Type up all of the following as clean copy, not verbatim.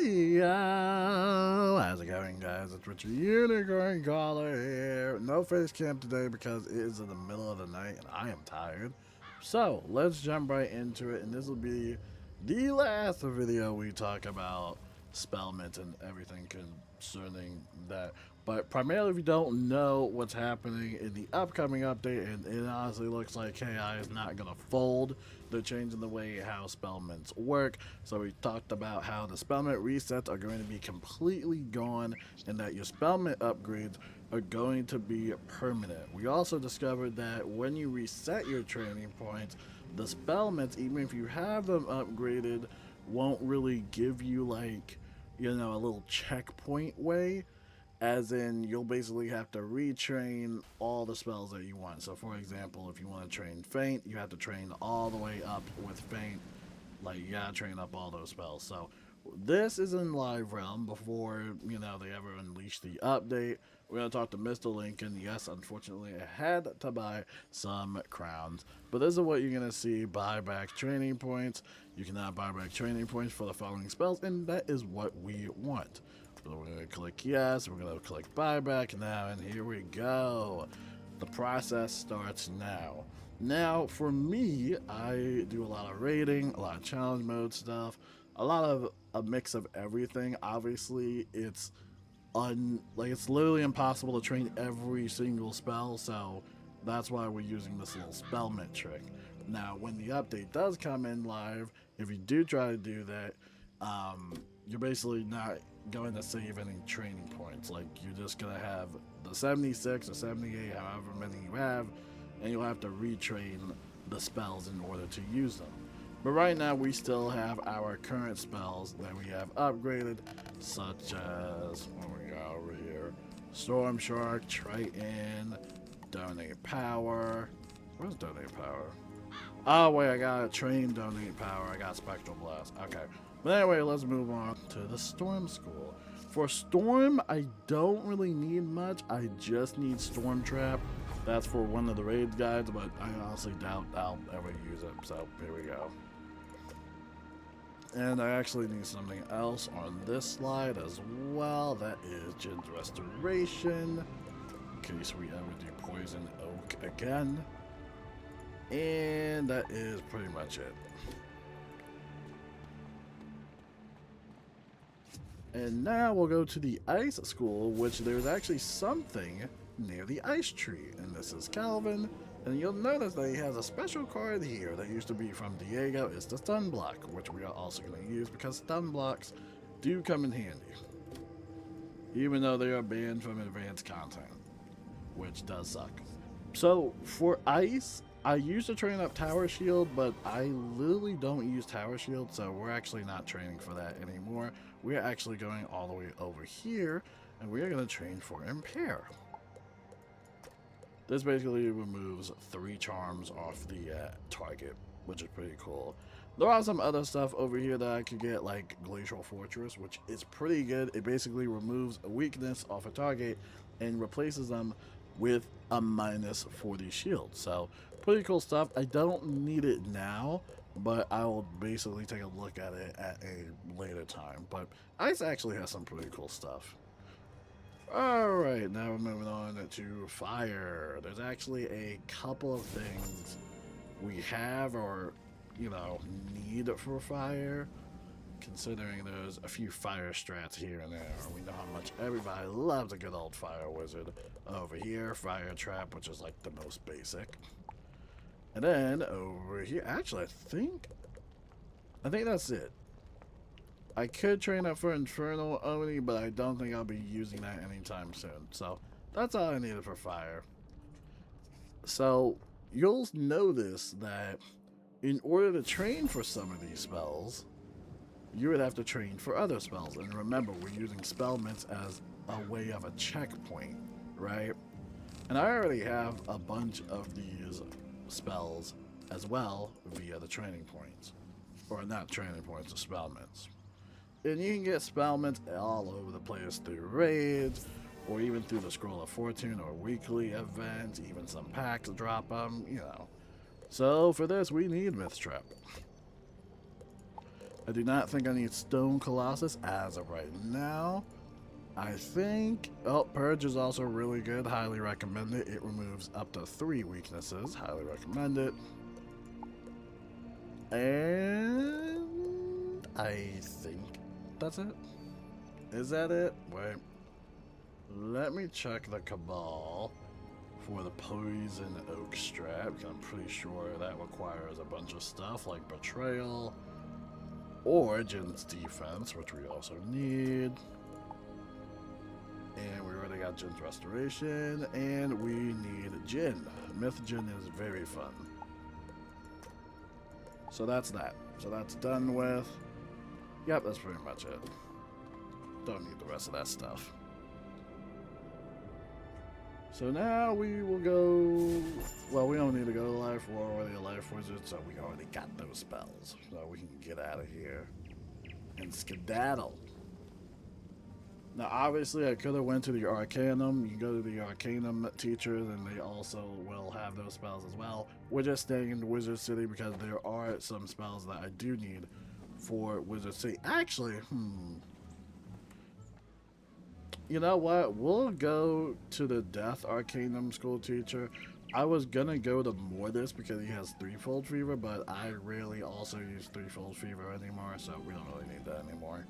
Yo, how's it going, guys? It's Richard Unicorn Caller here. No face cam today because it is in the middle of the night and I am tired. So let's jump right into it, and this will be the last video we talk about Spellment and everything concerning that. But primarily, if you don't know what's happening in the upcoming update, and it honestly looks like KI is not going to fold. They're changing the way how Spellments work. So we talked about how the Spellment resets are going to be completely gone, and that your Spellment upgrades are going to be permanent. We also discovered that when you reset your training points, the Spellments, even if you have them upgraded, won't really give you like, you know, a little checkpoint way, as in you'll basically have to retrain all the spells that you want. So for example, if you want to train Feint, you have to train all the way up with Feint. Like, you gotta train up all those spells. So this is in live realm before, you know, they ever unleash the update. We're gonna talk to Mr. Lincoln. Yes, unfortunately I had to buy some crowns, but this is what you're gonna see: buyback training points. You cannot buy back training points for the following spells, and that is what we want. So we're going to click yes, we're going to click buyback now, and here we go. The process starts now. Now, for me, I do a lot of raiding, a lot of challenge mode stuff, a lot of a mix of everything. Obviously, it's it's literally impossible to train every single spell, so that's why we're using this little Spellment trick. Now, when the update does come in live, if you do try to do that, you're basically not going to save any training points. Like, you're just going to have the 76 or 78, however many you have, and you'll have to retrain the spells in order to use them. But right now, we still have our current spells that we have upgraded, such as, what we got over here, Storm Shark, Triton, Donate Power. Where's Donate Power? Oh, wait, I got a Train Donate Power. I got Spectral Blast. Okay. But anyway, let's move on to the Storm School. For Storm, I don't really need much. I just need Storm Trap. That's for one of the raid guides, but I honestly doubt I'll ever use it. So here we go. And I actually need something else on this slide as well. That is Jin's Restoration, in case we ever do Poison Oak again. And that is pretty much it. And now we'll go to the Ice School, which there's actually something near the Ice Tree. And this is Calvin. And you'll notice that he has a special card here that used to be from Diego. It's the Stun Block, which we are also going to use because Stun Blocks do come in handy, even though they are banned from advanced content, which does suck. So for Ice, I used to train up Tower Shield, but I literally don't use Tower Shield, so we're actually not training for that anymore. We're actually going all the way over here, and we're going to train for Impair. This basically removes 3 charms off the target, which is pretty cool. There are some other stuff over here that I could get, like Glacial Fortress, which is pretty good. It basically removes a weakness off a target and replaces them with a minus 40 shield. So pretty cool stuff. I don't need it now, but I will basically take a look at it at a later time. But Ice actually has some pretty cool stuff. Alright, now we're moving on to Fire. There's actually a couple of things we have, or, you know, need for Fire, considering there's a few fire strats here and there. We know how much everybody loves a good old fire wizard. Over here, Fire Trap, which is like the most basic. And then over here, actually, I think that's it. I could train up for Infernal Oni, but I don't think I'll be using that anytime soon. So that's all I needed for Fire. So you'll notice that in order to train for some of these spells, you would have to train for other spells. And remember, we're using Spellments as a way of a checkpoint, right? And I already have a bunch of these spells as well via the training points. Or not training points, the Spellments. And you can get Spellments all over the place through raids, or even through the Scroll of Fortune, or weekly events, even some packs drop them, you know. So for this, we need Myth Trap. I do not think I need Stone Colossus as of right now. I think... Oh, Purge is also really good. Highly recommend it. It removes up to 3 weaknesses. Highly recommend it. And... I think that's it. Is that it? Wait. Let me check the Cabal for the Poison Oak Strap, because I'm pretty sure that requires a bunch of stuff like Betrayal, Origins Defense, which we also need. And we already got Jin's Restoration, and we need Jin. Myth Jin is very fun. So that's that. So that's done with. Yep, that's pretty much it. Don't need the rest of that stuff. So now we will go. Well, we don't need to go to Life. We're already a Life Wizard, so we already got those spells. So we can get out of here and skedaddle. Now, obviously, I could have went to the Arcanum. You go to the Arcanum teacher, and they also will have those spells as well. We're just staying in Wizard City because there are some spells that I do need for Wizard City. Actually, you know what? We'll go to the Death Arcanum school teacher. I was gonna go to Mortis because he has Threefold Fever, but I rarely also use Threefold Fever anymore, so we don't really need that anymore.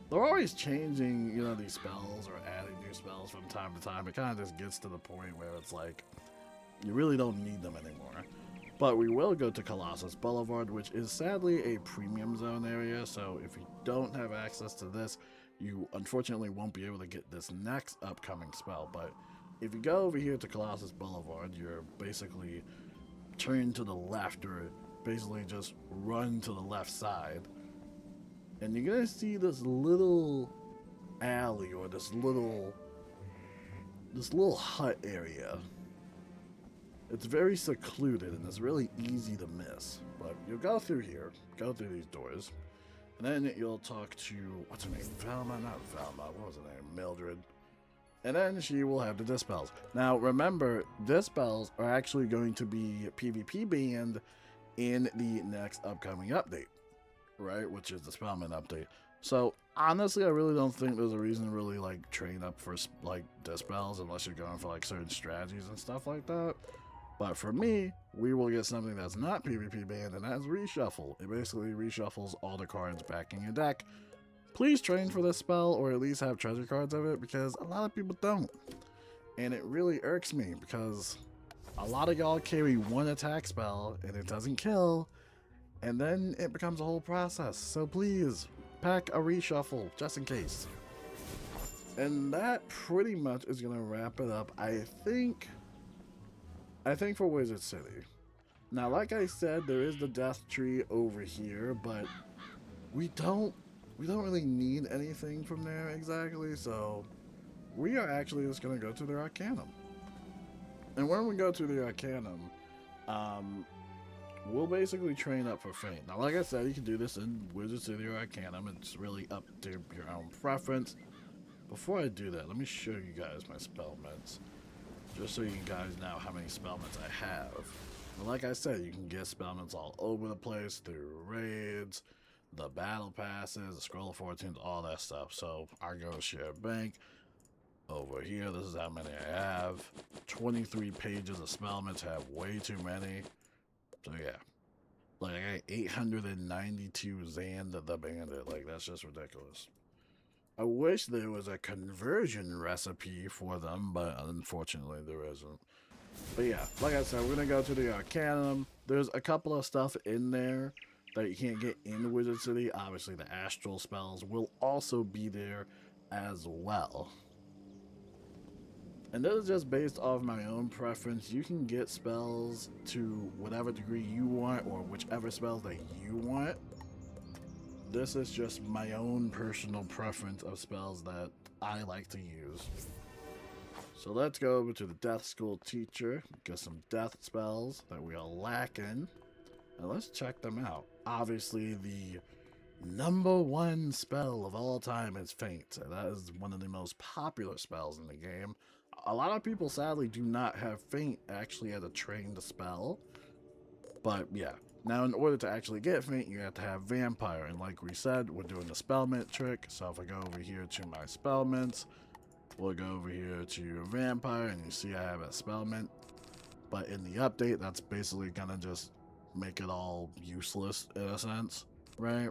They're always changing, you know, these spells or adding new spells from time to time. It kind of just gets to the point where it's like, you really don't need them anymore. But we will go to Colossus Boulevard, which is sadly a premium zone area, so if you don't have access to this, you unfortunately won't be able to get this next upcoming spell. But if you go over here to Colossus Boulevard, you're basically turn to the left, or basically just run to the left side. And you're gonna see this little alley, or this little hut area. It's very secluded and it's really easy to miss. But you'll go through here, go through these doors, and then you'll talk to, what's her name? Velma? Not Velma. What was her name? Mildred. And then she will have the dispels. Now remember, dispels are actually going to be PvP banned in the next upcoming update. Right, which is the Spellment update. So honestly, I really don't think there's a reason to really like train up for like dispels unless you're going for like certain strategies and stuff like that. But for me, we will get something that's not PvP banned, and that's reshuffle. It basically reshuffles all the cards back in your deck. Please train for this spell, or at least have treasure cards of it, because a lot of people don't. And it really irks me because a lot of y'all carry one attack spell and it doesn't kill. And then it becomes a whole process. So please, pack a reshuffle, just in case. And that pretty much is going to wrap it up, I think for Wizard City. Now, like I said, there is the Death Tree over here, but we don't really need anything from there exactly, so we are actually just going to go to the Arcanum. And when we go to the Arcanum, we'll basically train up for Feint. Now, like I said, you can do this in Wizard City or Arcanum. It's really up to your own preference. Before I do that, let me show you guys my Spellments, just so you guys know how many Spellments I have. And like I said, you can get Spellments all over the place through raids, the battle passes, the Scroll of Fortunes, all that stuff. So I go share bank. Over here, this is how many I have. 23 pages of Spellments, have way too many. So yeah, like I got 892 Zan the Bandit. Like, that's just ridiculous. I wish there was a conversion recipe for them, but unfortunately there isn't. But yeah, like I said, we're gonna go to the Arcanum. There's a couple of stuff in there that you can't get in Wizard City. Obviously, the Astral spells will also be there as well. And this is just based off my own preference. You can get spells to whatever degree you want, or whichever spells that you want. This is just my own personal preference of spells that I like to use. So let's go over to the Death School teacher, get some death spells that we are lacking, and let's check them out. Obviously, the #1 spell of all time is Feint. That is one of the most popular spells in the game. A lot of people sadly do not have Feint actually as a trained spell, but yeah, Now, in order to actually get Faint, you have to have Vampire. And like we said, we're doing the Spellment trick. So if I go over here to my Spellments, we'll go over here to Vampire, and you see I have a Spellment. But in the update, that's basically gonna just make it all useless in a sense, right?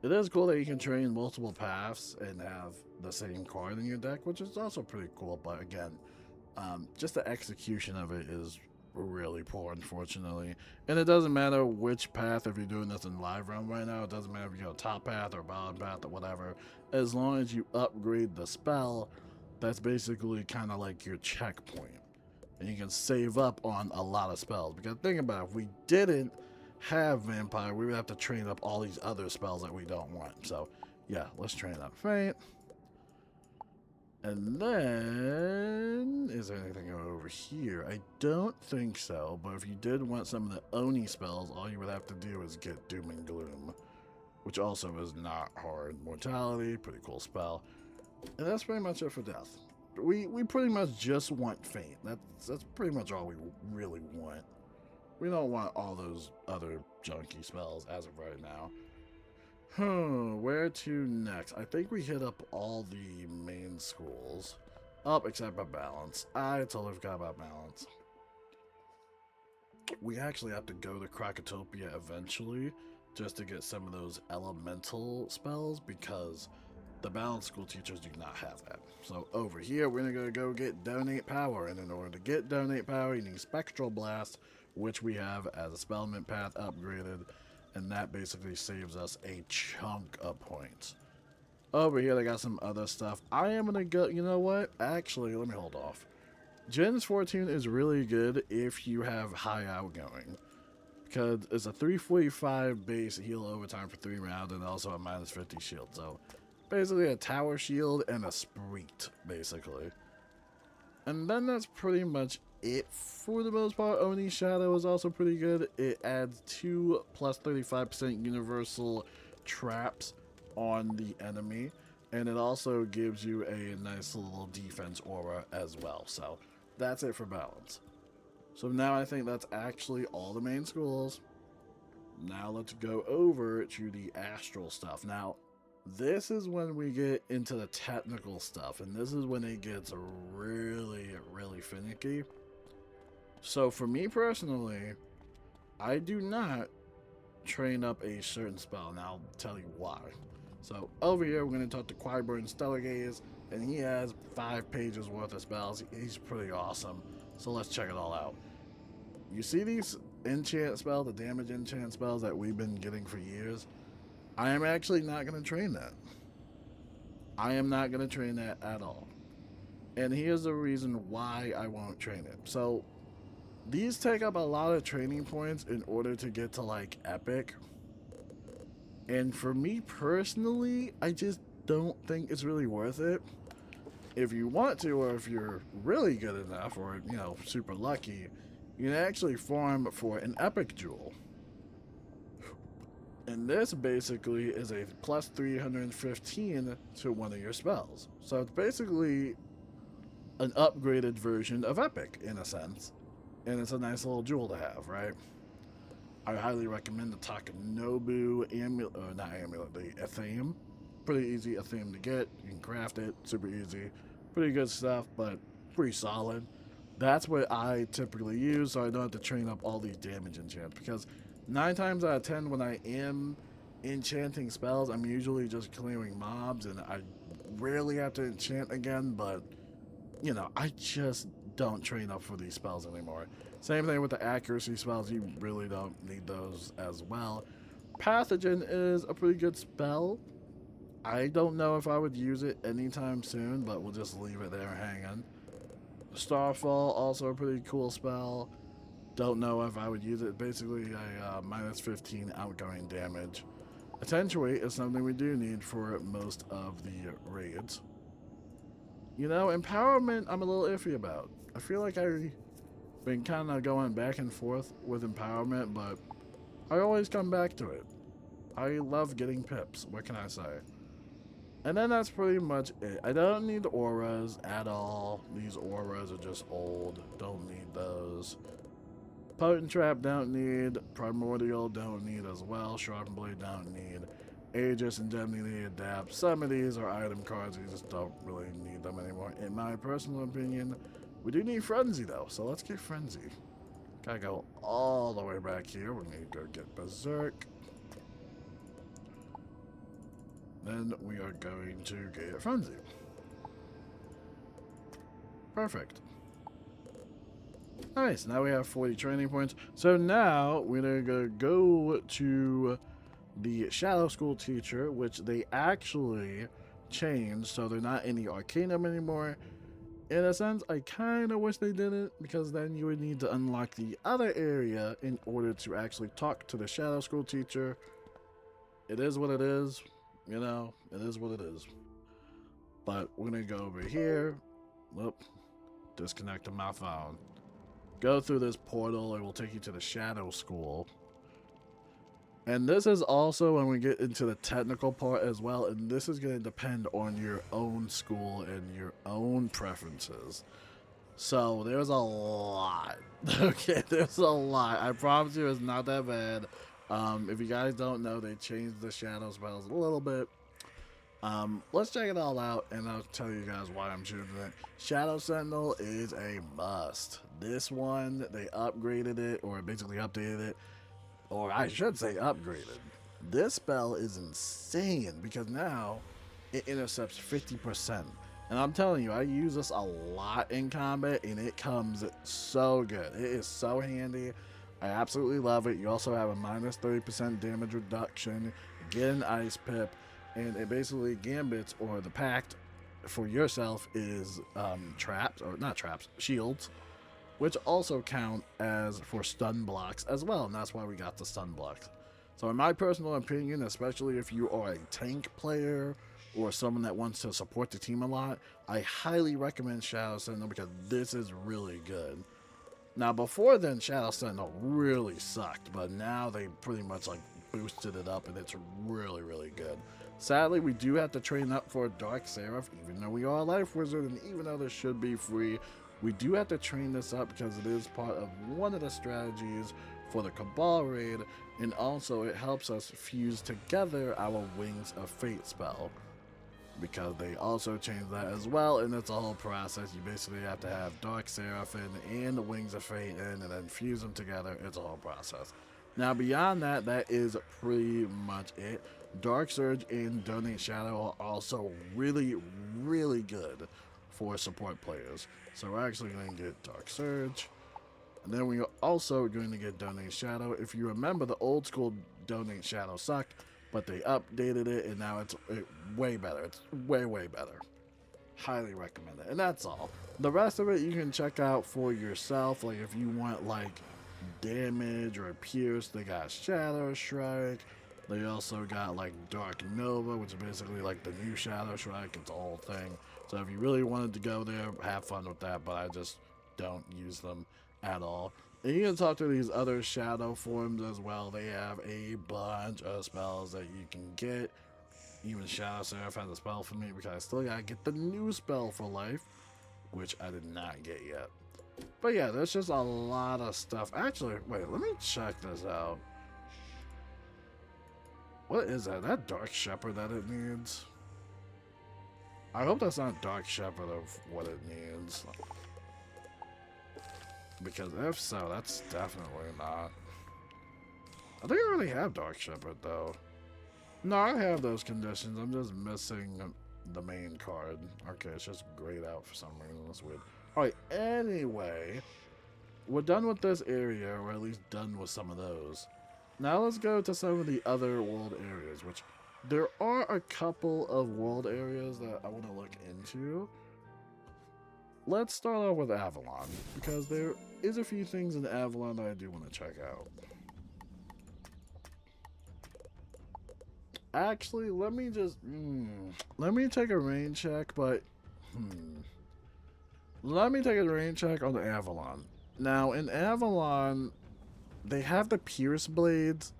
It is cool that you can train multiple paths and have the same card in your deck, which is also pretty cool. But again, just the execution of it is really poor, unfortunately. And it doesn't matter which path, if you're doing this in live realm right now, it doesn't matter if you go top path or bottom path or whatever. As long as you upgrade the spell, that's basically kind of like your checkpoint. And you can save up on a lot of spells. Because think about it, if we didn't have Vampire, we would have to train up all these other spells that we don't want. So, yeah, let's train up Faint. And then, is there anything over here? I don't think so, but if you did want some of the Oni spells, all you would have to do is get Doom and Gloom, which also is not hard. Mortality, pretty cool spell. And that's pretty much it for Death. We pretty much just want Faint. That's pretty much all we really want. We don't want all those other junky spells as of right now. Where to next? I think we hit up all the main schools. Oh, except for Balance. I totally forgot about Balance. We actually have to go to Crocotopia eventually just to get some of those elemental spells because the Balance school teachers do not have that. So over here, we're going to go get Donate Power. And in order to get Donate Power, you need Spectral Blast, which we have as a Spellment path upgraded. And that basically saves us a chunk of points. Over here, they got some other stuff. I am going to go, you know what? Actually, let me hold off. Gens Fortune is really good if you have high outgoing. Because it's a 345 base heal overtime for 3 rounds and also a minus 50 shield. So basically a tower shield and a spreet, basically. And then that's pretty much it for the most part. Oni Shadow is also pretty good. It adds 2 plus 35% universal traps on the enemy. And it also gives you a nice little defense aura as well. So that's it for Balance. So now I think that's actually all the main schools. Now let's go over to the Astral stuff. Now, this is when we get into the technical stuff, and this is when it gets really, really finicky. So for me personally, I do not train up a certain spell, and I'll tell you why. So over here, we're going to talk to Qyburn Stellar Gaze, and he has 5 pages worth of spells. He's pretty awesome. So let's check it all out. You see these enchant spells, the damage enchant spells that we've been getting for years? I am actually not going to train that. I am not going to train that at all. And here's the reason why I won't train it. So, these take up a lot of training points in order to get to, like, Epic. And for me personally, I just don't think it's really worth it. If you want to, or if you're really good enough, or, you know, super lucky, you can actually farm for an Epic Jewel. And this basically is a plus 315 to one of your spells. So it's basically an upgraded version of Epic, in a sense. And it's a nice little jewel to have, right? I highly recommend the Takanobu amulet, or not amulet, the Athame. Pretty easy Athame to get. You can craft it, super easy. Pretty good stuff, but pretty solid. That's what I typically use, so I don't have to train up all these damage enchants. Because 9 times out of 10, when I am enchanting spells, I'm usually just clearing mobs, and I rarely have to enchant again, but, you know, I just don't train up for these spells anymore. Same thing with the accuracy spells, you really don't need those as well. Pathogen is a pretty good spell. I don't know if I would use it anytime soon, but we'll just leave it there hanging. Starfall, also a pretty cool spell. Don't know if I would use it. Basically a minus 15 outgoing damage. Attenuate is something we do need for most of the raids. You know, Empowerment I'm a little iffy about. I feel like I've been kind of going back and forth with Empowerment, but I always come back to it. I love getting pips, what can I say? And then that's pretty much it. I don't need auras at all. These auras are just old. Don't need those. Potent Trap don't need. Primordial don't need as well. Sharpened Blade don't need. Aegis and Indemnity adapt. Some of these are item cards, you just don't really need them anymore. In my personal opinion, we do need Frenzy though, so let's get Frenzy. Gotta go all the way back here. We need to go get Berserk. Then we are going to get Frenzy. Perfect. Nice, now we have 40 training points. So now we're gonna go to the Shadow School teacher, which they actually changed, so they're not in the Arcanum anymore. In a sense, I kind of wish they didn't, because then you would need to unlock the other area in order to actually talk to the Shadow School teacher. It is what it is, you know, it is what it is. But we're gonna go over here. Whoop, disconnect my phone. Go through this portal, it will take you to the Shadow School. And this is also when we get into the technical part as well, and this is going to depend on your own school and your own preferences. So there's a lot. Okay, there's a lot. I promise you it's not that bad. If you guys don't know, they changed the shadow spells a little bit. Let's check it all out, and I'll tell you guys why I'm choosing it. Shadow Sentinel is a must. This one, they upgraded it, or basically updated it. Or I should say upgraded. This spell is insane because now it intercepts 50%. And I'm telling you, I use this a lot in combat and it comes so good. It is so handy. I absolutely love it. You also have a minus 30% damage reduction, get an ice pip, and it basically gambits, or the pact for yourself is traps, or not traps, shields, which also count as for stun blocks as well, and that's why we got the stun blocks. So in my personal opinion, especially if you are a tank player or someone that wants to support the team a lot, I highly recommend Shadow Sentinel because this is really good. Now before then, Shadow Sentinel really sucked, but now they pretty much like boosted it up and it's really, really good. Sadly, we do have to train up for Dark Seraph, even though we are a life wizard, and even though this should be free, we do have to train this up because it is part of one of the strategies for the Cabal raid, and also it helps us fuse together our Wings of Fate spell, because they also changed that as well, and it's a whole process. You basically have to have Dark Seraphim and the Wings of Fate in, and then fuse them together. It's a whole process. Now beyond that, that is pretty much it. Dark Surge and Donate Shadow are also really, really good for support players. So we're actually going to get Dark Surge, and then we're also going to get Donate Shadow. If you remember, the old school Donate Shadow sucked, but they updated it, and now it's way better. It's way, way better. Highly recommend it. And that's all. The rest of it you can check out for yourself. Like if you want like damage or pierce, they got Shadow Strike. They also got like Dark Nova, which is basically like the new Shadow Strike. It's a whole thing. So if you really wanted to go there, have fun with that, but I just don't use them at all. And you can talk to these other shadow forms as well. They have a bunch of spells that you can get. Even Shadow Seraph has a spell for me because I still gotta get the new spell for life, which I did not get yet. But yeah, there's just a lot of stuff. Actually, wait, let me check this out. What is that? That Dark Shepherd that it needs? I hope that's not Dark Shepherd of what it needs. Because if so, that's definitely not. I think I already have Dark Shepherd though. No, I have those conditions. I'm just missing the main card. Okay, it's just grayed out for some reason. That's weird. Alright, anyway. We're done with this area, or at least done with some of those. Now let's go to some of the other world areas, which there are a couple of world areas that I want to look into. Let's start off with Avalon, because there is a few things in Avalon that I do want to check out. Actually, let me just... let me take a rain check, but... Let me take a rain check on the Avalon. Now, in Avalon, they have the Pierce Blades,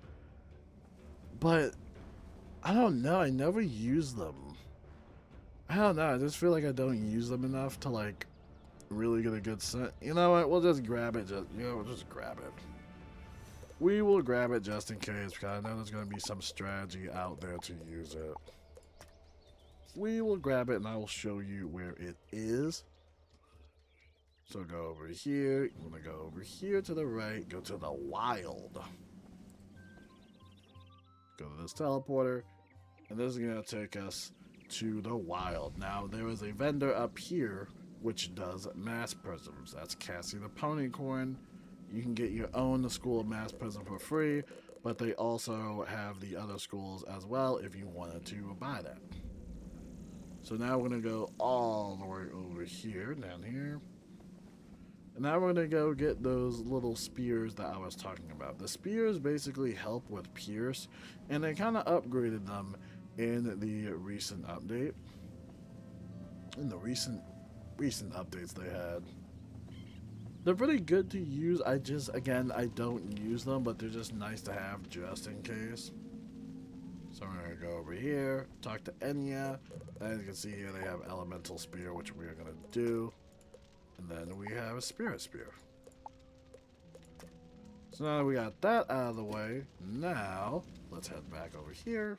but I don't know, I never use them. I don't know, I just feel like I don't use them enough to, like, really get a good sense. You know what? We'll just grab it. We'll just grab it. We will grab it just in case, because I know there's going to be some strategy out there to use it. We will grab it, and I will show you where it is. So go over here. You want to go over here to the right. Go to the wild. Go to this teleporter, and this is going to take us to the wild. Now, there is a vendor up here which does mass prisms. That's Cassie the Ponycorn. You can get your own School of Mass Prism for free, but they also have the other schools as well if you wanted to buy that. So now we're going to go all the way over here, down here. And now we're going to go get those little spears that I was talking about. The spears basically help with Pierce, and they kind of upgraded them in the recent update. In the recent updates they had. They're pretty good to use. I don't use them, but they're just nice to have just in case. So we're going to go over here, talk to Enya. As you can see here, they have Elemental Spear, which we are going to do. And then we have a Spirit Spear. So now that we got that out of the way, now let's head back over here.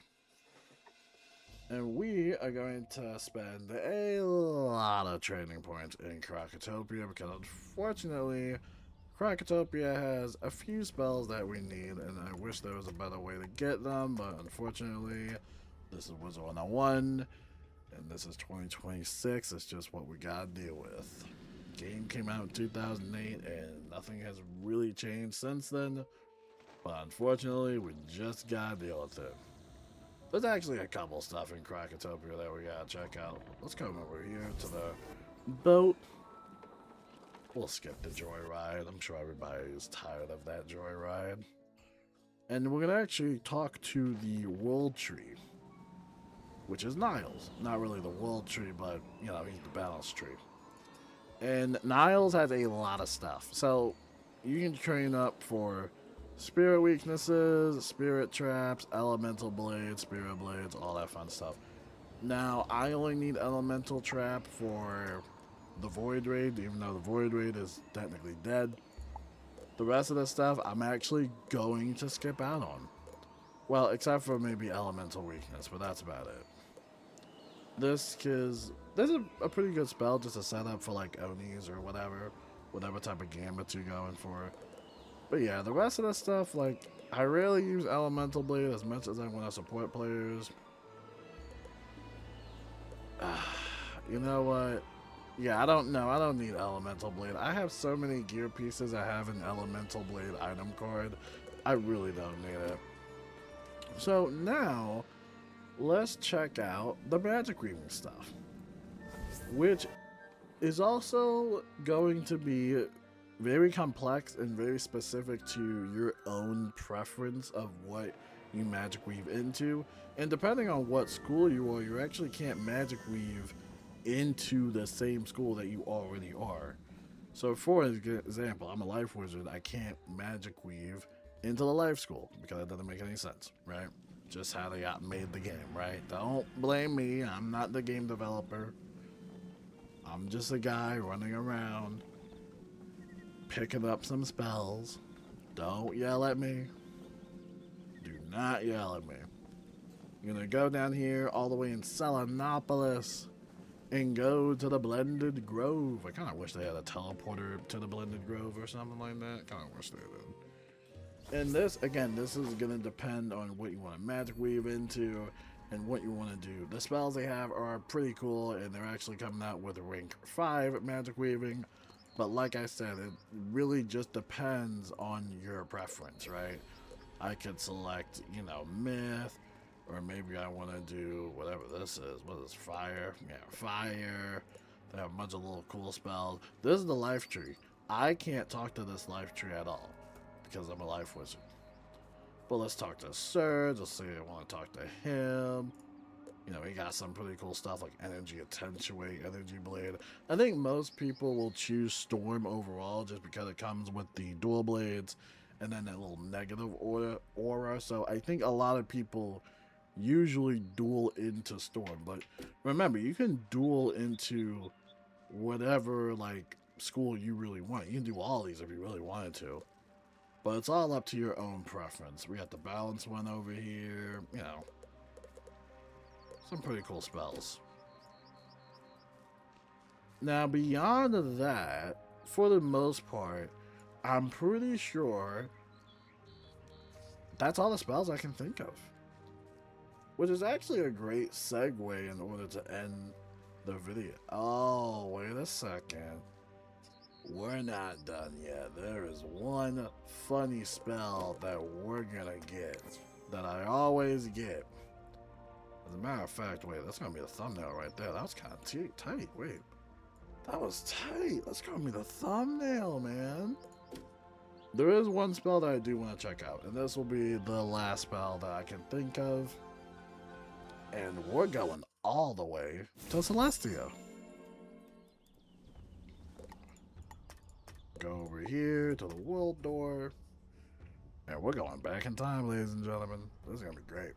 And we are going to spend a lot of training points in Crocotopia because unfortunately, Crocotopia has a few spells that we need, and I wish there was a better way to get them, but unfortunately, this is Wizard101, and this is 2026. It's just what we gotta deal with. Game came out in 2008, and nothing has really changed since then, but unfortunately, we just gotta deal with it. There's actually a couple stuff in Crocotopia that we gotta check out. Let's come over here to the boat. We'll skip the joyride. I'm sure everybody is tired of that joyride. And we're gonna actually talk to the World Tree, which is Niles. Not really the World Tree, but, you know, he's the balance tree. And Niles has a lot of stuff. So, you can train up for spirit weaknesses, spirit traps, elemental blades, spirit blades, all that fun stuff. Now, I only need elemental trap for the Void Raid, even though the Void Raid is technically dead. The rest of the stuff, I'm actually going to skip out on. Well, except for maybe elemental weakness, but that's about it. This is a pretty good spell just to set up for like Onis or whatever type of gambit you're going for. But yeah, the rest of the stuff, like, I rarely use Elemental Blade as much as I want to support players. You know what? Yeah, I don't know. I don't need Elemental Blade. I have so many gear pieces. I have an Elemental Blade item card. I really don't need it. So now, let's check out the magic weaving stuff, which is also going to be very complex and very specific to your own preference of what you magic weave into. And depending on what school you are, you actually can't magic weave into the same school that you already are. So for example, I'm a life wizard. I can't magic weave into the life school because that doesn't make any sense, right? Just how they got made the game, right? Don't blame me. I'm not the game developer. I'm just a guy running around picking up some spells. Don't yell at me. Do not yell at me. You're gonna go down here all the way in Selenopolis and go to the Blended Grove. I kind of wish they had a teleporter to the Blended Grove or something like that. Kind of wish they did. And this, again, this is gonna depend on what you want to magic weave into and what you want to do. The spells they have are pretty cool, and they're actually coming out with rank 5 magic weaving. But like I said, it really just depends on your preference, right? I could select, you know, myth, or maybe I want to do whatever this is. What is fire? Yeah, fire. They have a bunch of little cool spells. This is the life tree. I can't talk to this life tree at all because I'm a life wizard. But let's talk to Surge. Let's say I want to talk to him. You know, he got some pretty cool stuff like Energy Attenuate, Energy Blade. I think most people will choose Storm overall just because it comes with the dual blades and then that little negative aura. So I think a lot of people usually duel into Storm. But remember, you can duel into whatever like school you really want. You can do all these if you really wanted to, but it's all up to your own preference. We got the balance one over here, you know, some pretty cool spells. Now beyond that, for the most part, I'm pretty sure that's all the spells I can think of. Which is actually a great segue in order to end the video. Oh, wait a second. We're not done yet. There is one funny spell that we're gonna get that I always get. As a matter of fact, wait, that's gonna be the thumbnail right there. That was kind of tight. Wait, that was tight. That's gonna be the thumbnail, man. There is one spell that I do want to check out, and this will be the last spell that I can think of. And we're going all the way to Celestia. Go over here to the world door. And we're going back in time, ladies and gentlemen. This is going to be great.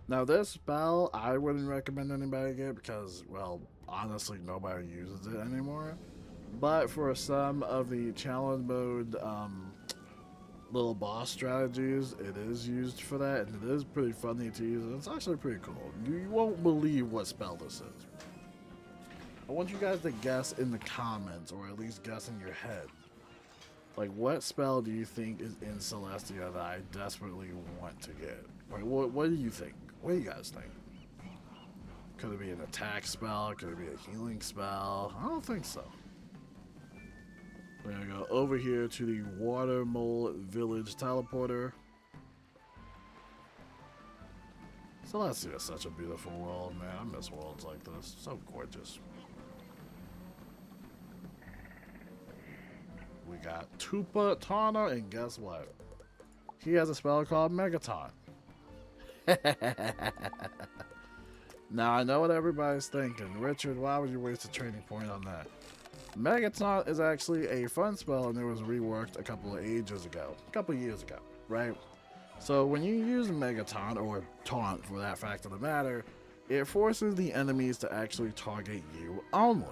Now, this spell, I wouldn't recommend anybody get because, well, honestly, nobody uses it anymore. But for some of the challenge mode little boss strategies, it is used for that, and it is pretty funny to use, and it's actually pretty cool. You won't believe what spell this is. I want you guys to guess in the comments, or at least guess in your head. Like, what spell do you think is in Celestia that I desperately want to get? Like, what do you think? What do you guys think? Could it be an attack spell? Could it be a healing spell? I don't think so. We're gonna go over here to the Water Mole Village teleporter. Celestia is such a beautiful world, man. I miss worlds like this. So gorgeous. We got Tupa Tana, and guess what? He has a spell called Megaton. Now, I know what everybody's thinking. Richard, why would you waste a training point on that? Megaton is actually a fun spell, and it was reworked a couple of years ago, right? So when you use Megaton, or Taunt for that fact of the matter, it forces the enemies to actually target you only.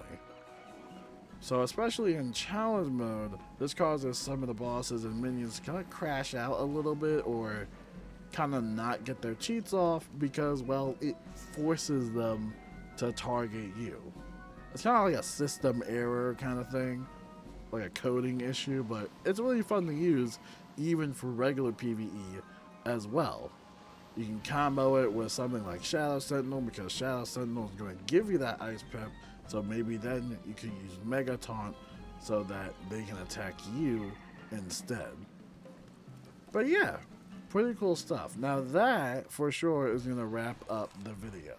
So especially in challenge mode, this causes some of the bosses and minions to kind of crash out a little bit, or kind of not get their cheats off because, well, it forces them to target you. It's kind of like a system error kind of thing, like a coding issue, but it's really fun to use even for regular PvE as well. You can combo it with something like Shadow Sentinel, because Shadow Sentinel is going to give you that ice pip, so maybe then you can use Mega Taunt so that they can attack you instead. But yeah, pretty cool stuff. Now that for sure is going to wrap up the video.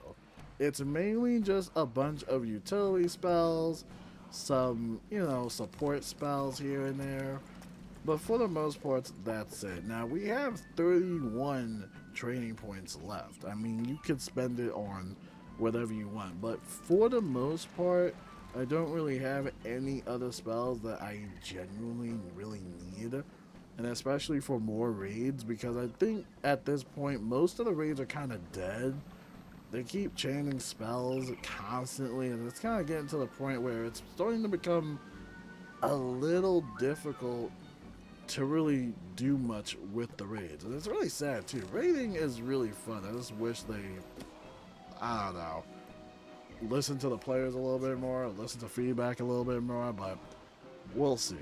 It's mainly just a bunch of utility spells, some, you know, support spells here and there. But for the most part, that's it. Now, we have 31 training points left. I mean, you could spend it on whatever you want. But for the most part, I don't really have any other spells that I genuinely really need. And especially for more raids, because I think at this point, most of the raids are kind of dead. They keep chaining spells constantly, and it's kind of getting to the point where it's starting to become a little difficult to really do much with the raids. And it's really sad too. Raiding is really fun. I just wish they, I don't know, listen to the players a little bit more, listen to feedback a little bit more, but we'll see.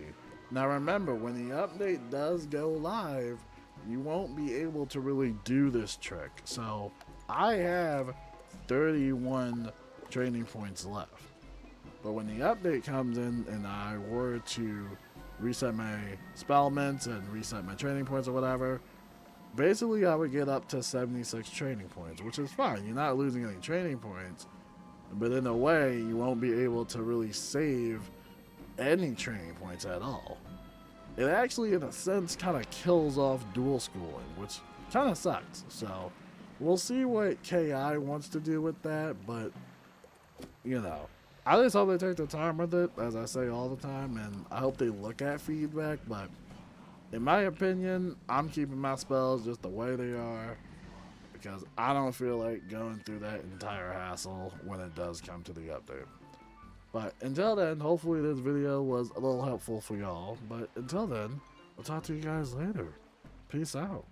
Now remember, when the update does go live, you won't be able to really do this trick. So I have 31 training points left. But when the update comes in and I were to reset my Spellments and reset my training points or whatever, basically I would get up to 76 training points, which is fine. You're not losing any training points, but in a way, you won't be able to really save any training points at all. It actually, in a sense, kind of kills off dual schooling, which kind of sucks. So we'll see what KI wants to do with that, but, you know, I just hope they take their time with it, as I say all the time, and I hope they look at feedback, but in my opinion, I'm keeping my spells just the way they are, because I don't feel like going through that entire hassle when it does come to the update. But until then, hopefully this video was a little helpful for y'all. But until then, I'll talk to you guys later. Peace out.